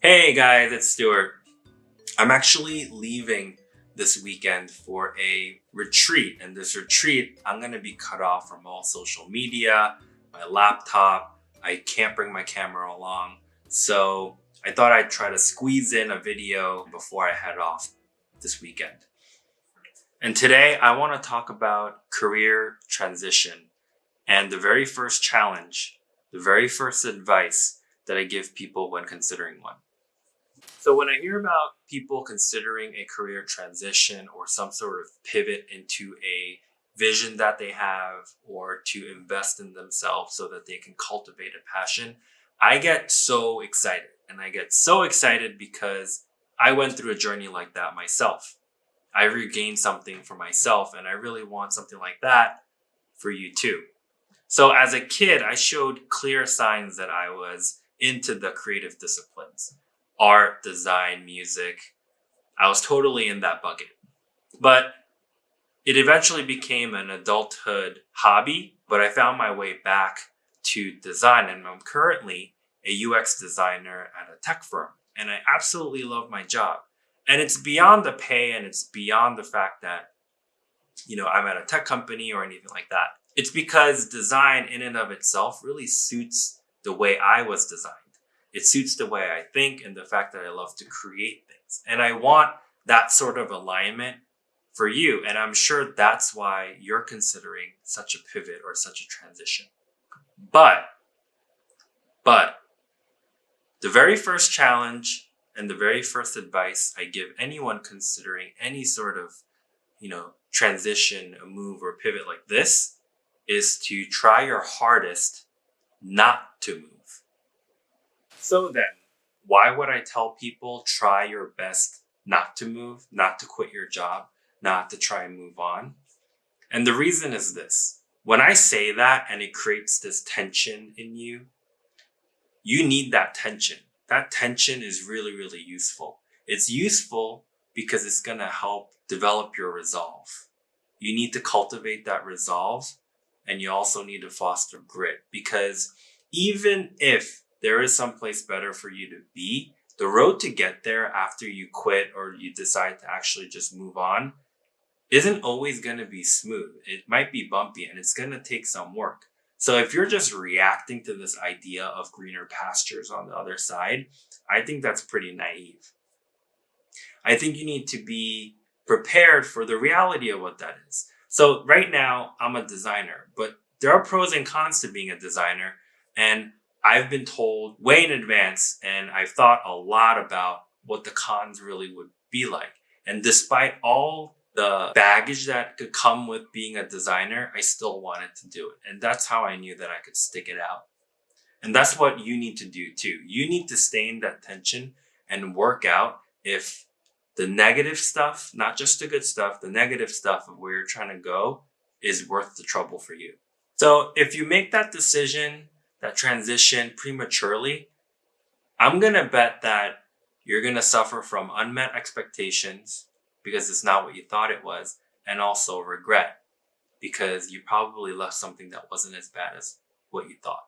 Hey guys, it's Stuart. I'm actually leaving this weekend for a retreat. And this retreat, I'm going to be cut off from all social media, my laptop. I can't bring my camera along. So I thought I'd try to squeeze in a video before I head off this weekend. And today I want to talk about career transition and the very first challenge, the very first advice that I give people when considering one. So when I hear about people considering a career transition or some sort of pivot into a vision that they have or to invest in themselves so that they can cultivate a passion, I get so excited. And I get so excited because I went through a journey like that myself. I regained something for myself, and I really want something like that for you too. So as a kid, I showed clear signs that I was into the creative disciplines. Art, design, music. I was totally in that bucket. But it eventually became an adulthood hobby, but I found my way back to design, and I'm currently a UX designer at a tech firm, and I absolutely love my job. And it's beyond the pay, and it's beyond the fact that, I'm at a tech company or anything like that. It's because design in and of itself really suits the way I was designed. It suits the way I think and the fact that I love to create things. And I want that sort of alignment for you. And I'm sure that's why you're considering such a pivot or such a transition. But the very first challenge and the very first advice I give anyone considering any sort of, transition, a move or pivot like this is to try your hardest not to move. So then, why would I tell people try your best not to move, not to quit your job, not to try and move on? And the reason is this. When I say that and it creates this tension in you, you need that tension. That tension is really, really useful. It's useful because it's going to help develop your resolve. You need to cultivate that resolve, and you also need to foster grit, because even if there is someplace better for you to be, the road to get there after you quit or you decide to actually just move on isn't always going to be smooth. It might be bumpy and it's going to take some work. So if you're just reacting to this idea of greener pastures on the other side, I think that's pretty naive. I think you need to be prepared for the reality of what that is. So right now, I'm a designer, but there are pros and cons to being a designer. And I've been told way in advance, and I've thought a lot about what the cons really would be like. And despite all the baggage that could come with being a designer, I still wanted to do it. And that's how I knew that I could stick it out. And that's what you need to do too. You need to stay in that tension and work out if the negative stuff, not just the good stuff, the negative stuff of where you're trying to go is worth the trouble for you. So if you make that decision, that transition prematurely, I'm going to bet that you're going to suffer from unmet expectations because it's not what you thought it was, and also regret because you probably left something that wasn't as bad as what you thought.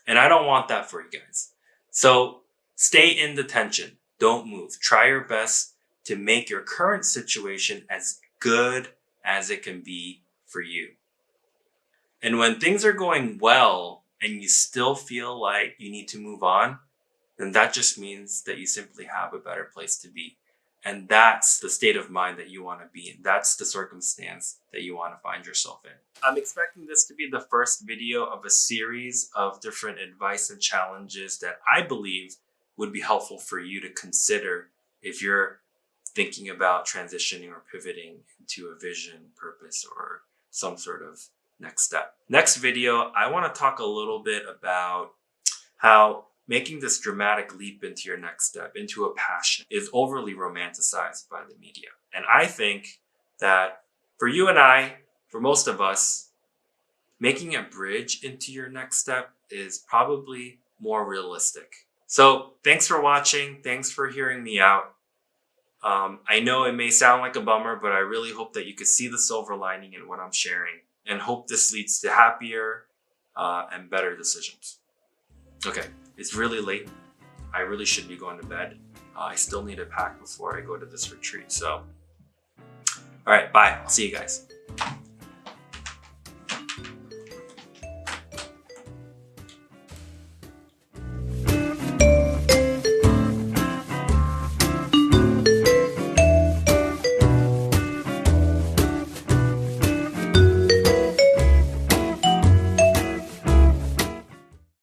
And I don't want that for you guys. So stay in the tension. Don't move. Try your best to make your current situation as good as it can be for you. And when things are going well and you still feel like you need to move on, then that just means that you simply have a better place to be. And that's the state of mind that you want to be in. That's the circumstance that you want to find yourself in. I'm expecting this to be the first video of a series of different advice and challenges that I believe would be helpful for you to consider if you're thinking about transitioning or pivoting into a vision, purpose, or some sort of next step. Next video, I want to talk a little bit about how making this dramatic leap into your next step, into a passion, is overly romanticized by the media. And I think that for you and I, for most of us, making a bridge into your next step is probably more realistic. So thanks for watching. Thanks for hearing me out. I know it may sound like a bummer, but I really hope that you could see the silver lining in what I'm sharing, and hope this leads to happier and better decisions. Okay, it's really late. I really should be going to bed. I still need to pack before I go to this retreat. So, all right, bye. I'll see you guys.